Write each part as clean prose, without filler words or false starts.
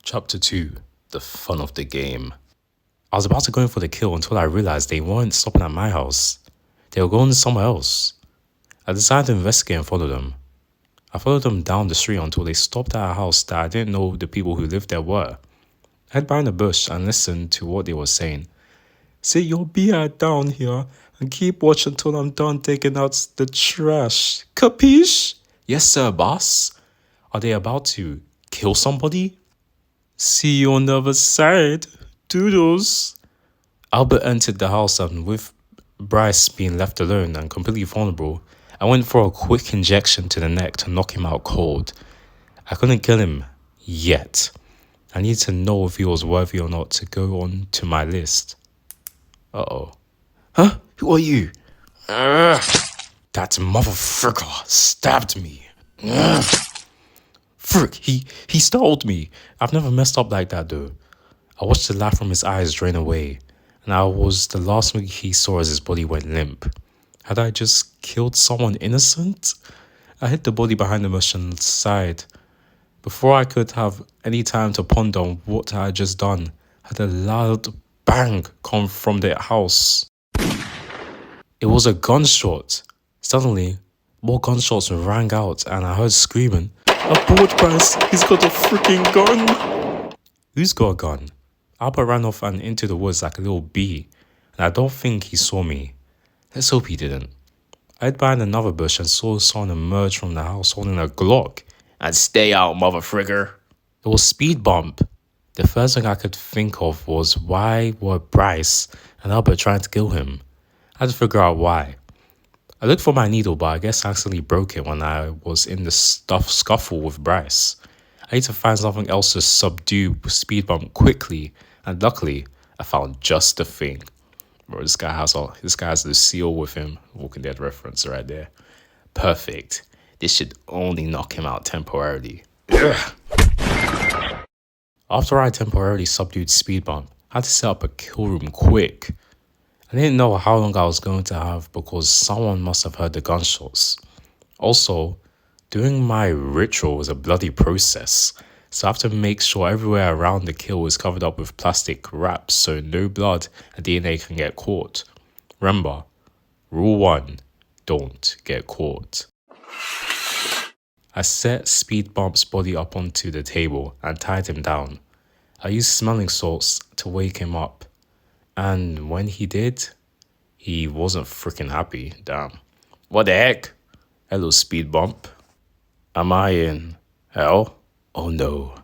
Chapter 2 The Fun of the Game. I was about to go in for the kill until I realized they weren't stopping at my house. They were going somewhere else. I decided to investigate and follow them. I followed them down the street until they stopped at a house that I didn't know the people who lived there were. I hid behind a bush and listened to what they were saying. Sit your beer down here and keep watch until I'm done taking out the trash. Capiche? Yes, sir, boss. Are they about to kill somebody? See you on the other side. Doodles. Albert entered the house, and with Bryce being left alone and completely vulnerable, I went for a quick injection to the neck to knock him out cold. I couldn't kill him yet. I needed to know if he was worthy or not to go on to my list. Uh-oh. Huh? Who are you? That motherfucker stabbed me. Frick, he startled me. I've never messed up like that though. I watched the light from his eyes drain away, and I was the last thing he saw as his body went limp. Had I just killed someone innocent? I hit the body behind the machine's side. Before I could have any time to ponder on what I had just done, I had a loud bang come from the house. It was a gunshot. Suddenly, more gunshots rang out and I heard screaming. Abort, Bryce, he's got a freaking gun. Who's got a gun? Albert ran off and into the woods like a little bee, and I don't think he saw me. Let's hope he didn't. I hid behind another bush and saw someone emerge from the house holding a Glock. And stay out, motherfricker. It was Speed Bump. The first thing I could think of was why were Bryce and Albert trying to kill him? I had to figure out why. I looked for my needle, but I guess I accidentally broke it when I was in the scuffle with Bryce. I need to find something else to subdue Speed Bump quickly, and luckily, I found just the thing. Bro, this guy has the seal with him. Walking Dead reference right there. Perfect. This should only knock him out temporarily. Ugh. After I temporarily subdued Speed Bump, I had to set up a kill room quick. I didn't know how long I was going to have because someone must have heard the gunshots. Also, doing my ritual was a bloody process, so I have to make sure everywhere around the kill is covered up with plastic wraps so no blood and DNA can get caught. Remember, rule 1, don't get caught. I set Speed Bump's body up onto the table and tied him down. I used smelling salts to wake him up. And when he did, he wasn't freaking happy. Damn. What the heck? Hello, Speed Bump. Am I in hell? Oh no.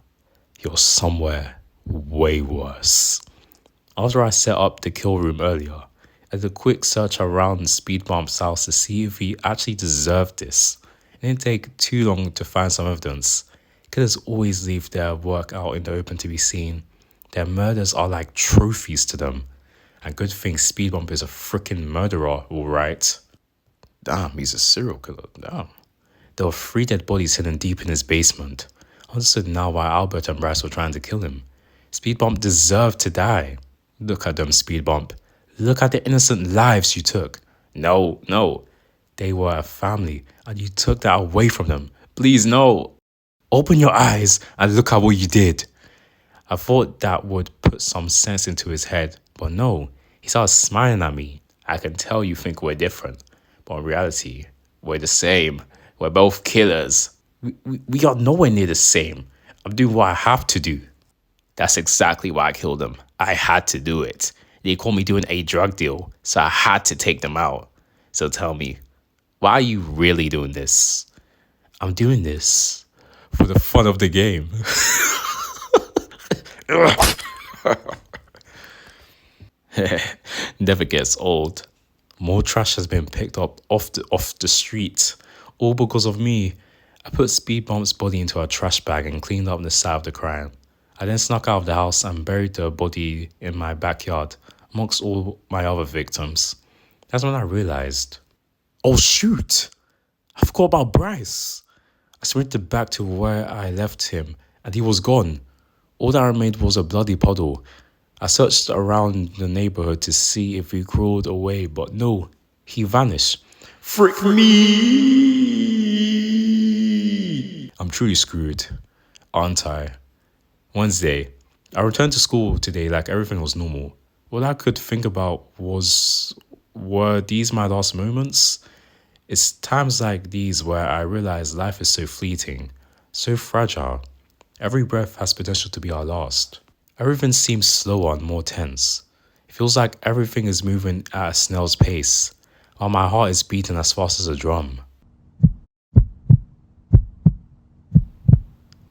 You're somewhere way worse. After I set up the kill room earlier, I did a quick search around Speed Bump's house to see if he actually deserved this. It didn't take too long to find some evidence. Killers always leave their work out in the open to be seen. Their murders are like trophies to them. And good thing Speed Bump is a freaking murderer, alright. Damn, he's a serial killer, damn. There were 3 dead bodies hidden deep in his basement. I understood now why Albert and Bryce were trying to kill him. Speed Bump deserved to die. Look at them, Speed Bump. Look at the innocent lives you took. No. They were a family, and you took that away from them. Please, no. Open your eyes and look at what you did. I thought that would put some sense into his head, but no, he started smiling at me. I can tell you think we're different, but in reality, we're the same. We're both killers. We are nowhere near the same. I'm doing what I have to do. That's exactly why I killed them. I had to do it. They called me doing a drug deal, so I had to take them out. So tell me, why are you really doing this? I'm doing this for the fun of the game. Never gets old. More trash has been picked up off the street, all because of me. I put Speed Bump's body into a trash bag and cleaned up the side of the crime. I then snuck out of the house and buried the body in my backyard amongst all my other victims. That's when I realized, oh shoot, I forgot about Bryce. I sprinted back to where I left him and he was gone. All that remained was a bloody puddle. I searched around the neighborhood to see if he crawled away, but no, he vanished. Frick me! I'm truly screwed, aren't I? Wednesday. I returned to school today like everything was normal. All I could think about were these my last moments? It's times like these where I realize life is so fleeting, so fragile. Every breath has potential to be our last. Everything seems slower and more tense. It feels like everything is moving at a snail's pace, while my heart is beating as fast as a drum.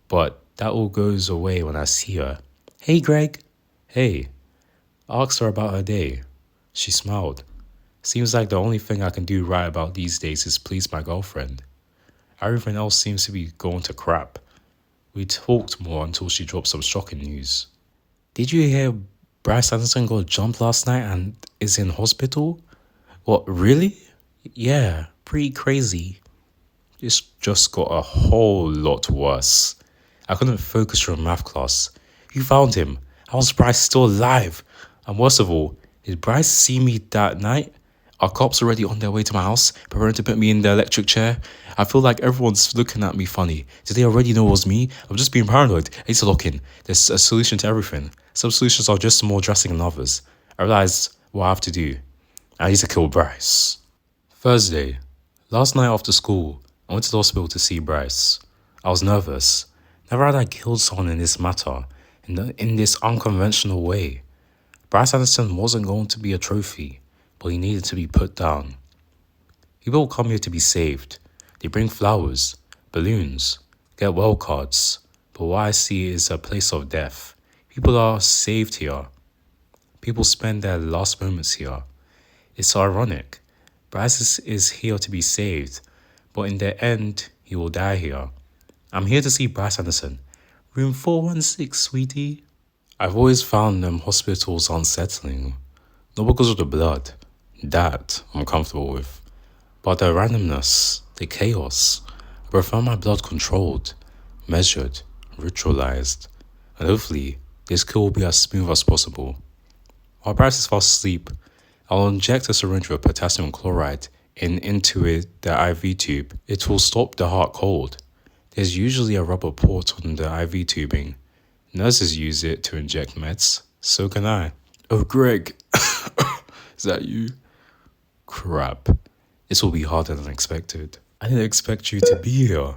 But that all goes away when I see her. Hey, Greg. Hey. I asked her about her day. She smiled. Seems like the only thing I can do right about these days is please my girlfriend. Everything else seems to be going to crap. We talked more until she dropped some shocking news. Did you hear Bryce Anderson got jumped last night and is in hospital? What, really? Yeah, pretty crazy. It's just got a whole lot worse. I couldn't focus during math class. You found him. How was Bryce still alive? And worst of all, did Bryce see me that night? Are cops already on their way to my house, preparing to put me in the electric chair? I feel like everyone's looking at me funny. Did they already know it was me? I'm just being paranoid. I need to lock in. There's a solution to everything. Some solutions are just more drastic than others. I realized what I have to do. I need to kill Bryce. Thursday. Last night after school, I went to the hospital to see Bryce. I was nervous. Never had I killed someone in this matter, in this unconventional way. Bryce Anderson wasn't going to be a trophy, but he needed to be put down. People come here to be saved. They bring flowers, balloons, get well cards, but what I see is a place of death. People are saved here. People spend their last moments here. It's ironic. Bryce is here to be saved, but in the end, he will die here. I'm here to see Bryce Anderson. Room 416, sweetie. I've always found them hospitals unsettling. Not because of the blood. That I'm comfortable with. But the randomness, the chaos. I prefer my blood controlled, measured, ritualized. And hopefully, this kill will be as smooth as possible. While Bryce is fast asleep, I'll inject a syringe with potassium chloride into the IV tube. It will stop the heart cold. There's usually a rubber port on the IV tubing. Nurses use it to inject meds. So can I. Oh, Greg. Is that you? Crap. This will be harder than expected. I didn't expect you to be here.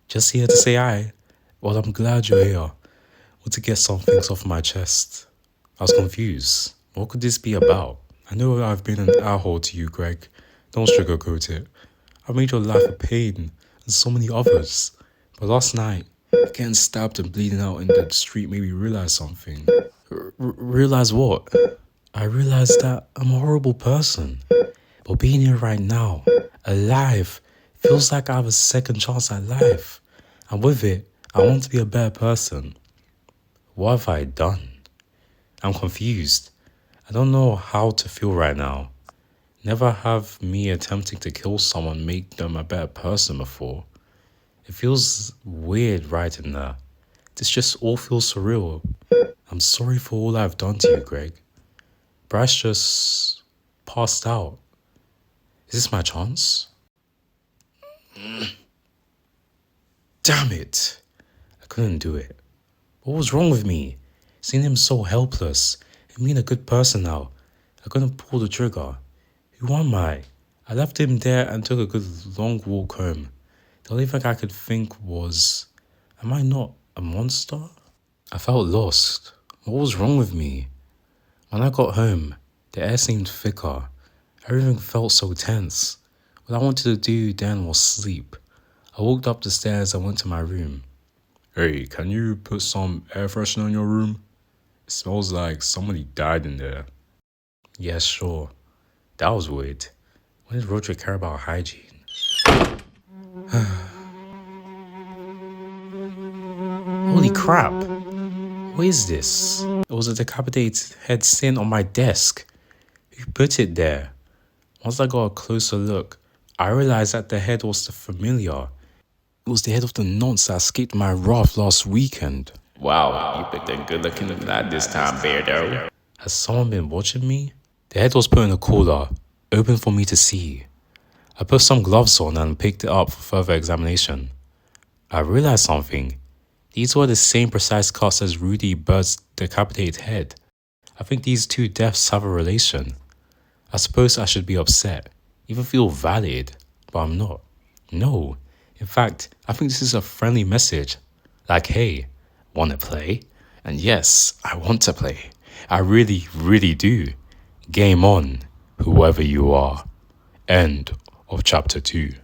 Just here to say hi. Well, I'm glad you're here. Want to get some things off my chest. I was confused. What could this be about? I know I've been an a-hole to you, Greg. Don't sugarcoat it. I've made your life a pain, and so many others. But last night, getting stabbed and bleeding out in the street made me realize something. Realize what? I realized that I'm a horrible person. But being here right now, alive, feels like I have a second chance at life. And with it, I want to be a better person. What have I done? I'm confused. I don't know how to feel right now. Never have me attempting to kill someone make them a better person before. It feels weird right in there. This just all feels surreal. I'm sorry for all I've done to you, Greg. Bryce just passed out. Is this my chance? Damn it. I couldn't do it. What was wrong with me? Seeing him so helpless and being a good person now. I couldn't pull the trigger. Who am I? I left him there and took a good long walk home. The only thing I could think was, am I not a monster? I felt lost. What was wrong with me? When I got home, the air seemed thicker. Everything felt so tense. What I wanted to do then was sleep. I walked up the stairs and went to my room. Hey, can you put some air freshener in your room? It smells like somebody died in there. Yeah, sure. That was weird. When did Roderick care about hygiene? Holy crap. What is this? It was a decapitated head sitting on my desk. Who put it there? Once I got a closer look, I realized that the head was the familiar. It was the head of the nonce that escaped my wrath last weekend. Wow, you picked a good-looking lad this time, Beardo. Has someone been watching me? The head was put in a cooler, open for me to see. I put some gloves on and picked it up for further examination. I realized something. These were the same precise cuts as Rudy Bird's decapitated head. I think these two deaths have a relation. I suppose I should be upset, even feel valid, but I'm not. No. In fact, I think this is a friendly message. Like, hey, wanna play? And yes, I want to play. I really, really do. Game on, whoever you are. End of chapter 2.